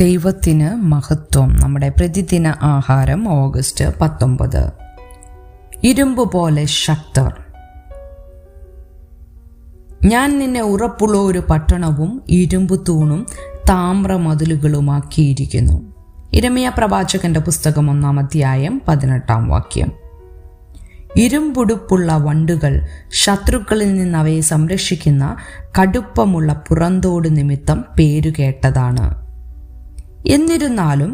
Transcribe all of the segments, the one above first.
ദൈവത്തിന് മഹത്വം. നമ്മുടെ പ്രതിദിന ആഹാരം ഓഗസ്റ്റ് 19. ഇരുമ്പ് പോലെ ശക്തർ. ഞാൻ നിന്നെ ഉറപ്പുള്ള ഒരു പട്ടണവും ഇരുമ്പ് തൂണും താമ്രമതിലുകളുമാക്കിയിരിക്കുന്നു. യിരെമ്യാ പ്രവാചകന്റെ പുസ്തകം 1-ാം അധ്യായം 18-ാം വാക്യം. ഇരുമ്പുടുപ്പുള്ള വണ്ടുകൾ ശത്രുക്കളിൽ നിന്ന് അവയെ സംരക്ഷിക്കുന്ന കടുപ്പമുള്ള പുറന്തോട് നിമിത്തം പേരുകേട്ടതാണ്. എന്നിരുന്നാലും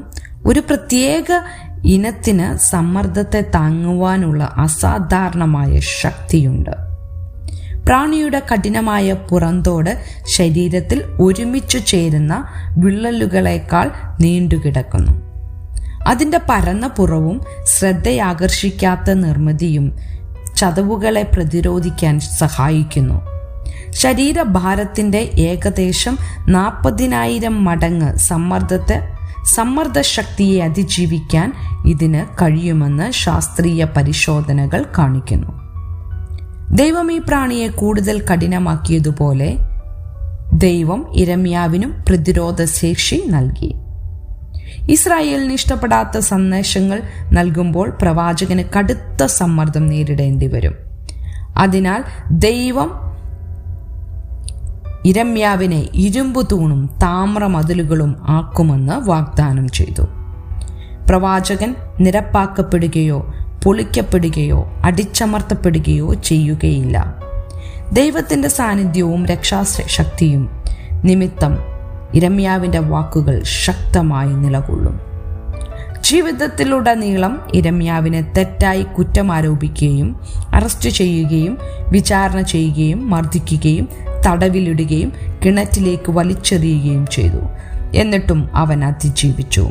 ഒരു പ്രത്യേക ഇനത്തിന് സമ്മർദ്ദത്തെ താങ്ങുവാനുള്ള അസാധാരണമായ ശക്തിയുണ്ട്. പ്രാണിയുടെ കഠിനമായ പുറന്തോട് ശരീരത്തിൽ ഒരുമിച്ചു ചേരുന്ന വിള്ളലുകളേക്കാൾ നീണ്ടുകിടക്കുന്നു. അതിൻ്റെ പരന്ന പുറവും ശ്രദ്ധയാകർഷിക്കാത്ത നിർമ്മിതിയും ചതവുകളെ പ്രതിരോധിക്കാൻ സഹായിക്കുന്നു. ശരീരഭാരത്തിൻ്റെ ഏകദേശം 40,000 മടങ്ങ് സമ്മർദ്ദശക്തിയെ അതിജീവിക്കാൻ ഇതിന് കഴിയുമെന്ന് ശാസ്ത്രീയ പരിശോധനകൾ കാണിക്കുന്നു. ദൈവം ഈ പ്രാണിയെ കൂടുതൽ കഠിനമാക്കിയതുപോലെ ദൈവം യിരെമ്യാവിനും പ്രതിരോധ ശേഷി നൽകി. ഇസ്രായേലിന് ഇഷ്ടപ്പെടാത്ത സന്ദേശങ്ങൾ നൽകുമ്പോൾ പ്രവാചകന് കടുത്ത സമ്മർദ്ദം നേരിടേണ്ടി വരും. അതിനാൽ ദൈവം യിരെമ്യാവിനെ ഇരുമ്പു തൂണും താമ്രമതിലുകളും ആക്കുമെന്ന് വാഗ്ദാനം ചെയ്തു. പ്രവാചകൻ നിരപ്പാക്കപ്പെടുകയോ പൊളിക്കപ്പെടുകയോ അടിച്ചമർത്തപ്പെടുകയോ ചെയ്യുകയില്ല. ദൈവത്തിൻ്റെ സാന്നിധ്യവും രക്ഷാശക്തിയും നിമിത്തം യിരെമ്യാവിൻ്റെ വാക്കുകൾ ശക്തമായി നിലകൊള്ളും. ജീവിതത്തിലുടനീളം യിരെമ്യാവിനെ തെറ്റായി കുറ്റമാരോപിക്കുകയും അറസ്റ്റ് ചെയ്യുകയും വിചാരണ ചെയ്യുകയും മർദ്ദിക്കുകയും തടവിലിടുകയും കിണറ്റിലേക്ക് വലിച്ചെറിയുകയും ചെയ്തു. എന്നിട്ടും അവൻ അതിജീവിച്ചു.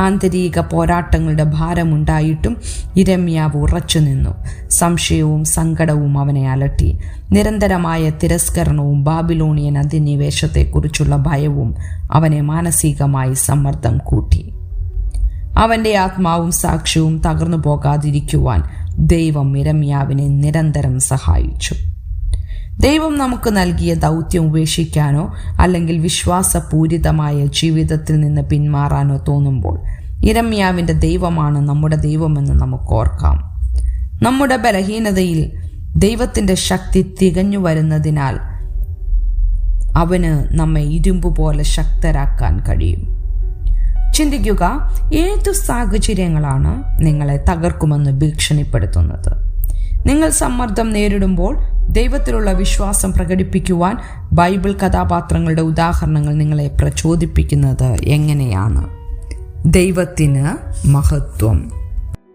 ആന്തരിക പോരാട്ടങ്ങളുടെ ഭാരമുണ്ടായിട്ടും യിരെമ്യാവ് ഉറച്ചു നിന്നു. സംശയവും സങ്കടവും അവനെ അലട്ടി. നിരന്തരമായ തിരസ്കരണവും ബാബിലോണിയൻ അധിനിവേശത്തെക്കുറിച്ചുള്ള ഭയവും അവനെ മാനസികമായി സമ്മർദ്ദം കൂട്ടി. അവൻ്റെ ആത്മാവും സാക്ഷ്യവും തകർന്നു പോകാതിരിക്കുവാൻ ദൈവം യിരെമ്യാവിനെ നിരന്തരം സഹായിച്ചു. ദൈവം നമുക്ക് നൽകിയ ദൗത്യം ഉപേക്ഷിക്കാനോ അല്ലെങ്കിൽ വിശ്വാസപൂരിതമായ ജീവിതത്തിൽ നിന്ന് പിന്മാറാനോ തോന്നുമ്പോൾ യിരെമ്യാവിൻ്റെ ദൈവമാണ് നമ്മുടെ ദൈവമെന്ന് നമുക്ക് ഓർക്കാം. നമ്മുടെ ബലഹീനതയിൽ ദൈവത്തിൻ്റെ ശക്തി തികഞ്ഞു വരുന്നതിനാൽ അവന് നമ്മെ ഇരുമ്പ് പോലെ ശക്തരാക്കാൻ കഴിയും. ചിന്തിക്കുക, ഏതു സാഹചര്യങ്ങളാണ് നിങ്ങളെ തകർക്കുമെന്ന് ഭീഷണിപ്പെടുത്തുന്നത്? നിങ്ങൾ സമ്മർദ്ദം നേരിടുമ്പോൾ ദൈവത്തിലുള്ള വിശ്വാസം പ്രകടിപ്പിക്കുവാൻ ബൈബിൾ കഥാപാത്രങ്ങളുടെ ഉദാഹരണങ്ങൾ നിങ്ങളെ പ്രചോദിപ്പിക്കുന്നത് എങ്ങനെയാണ്? ദൈവത്തിന് മഹത്വം.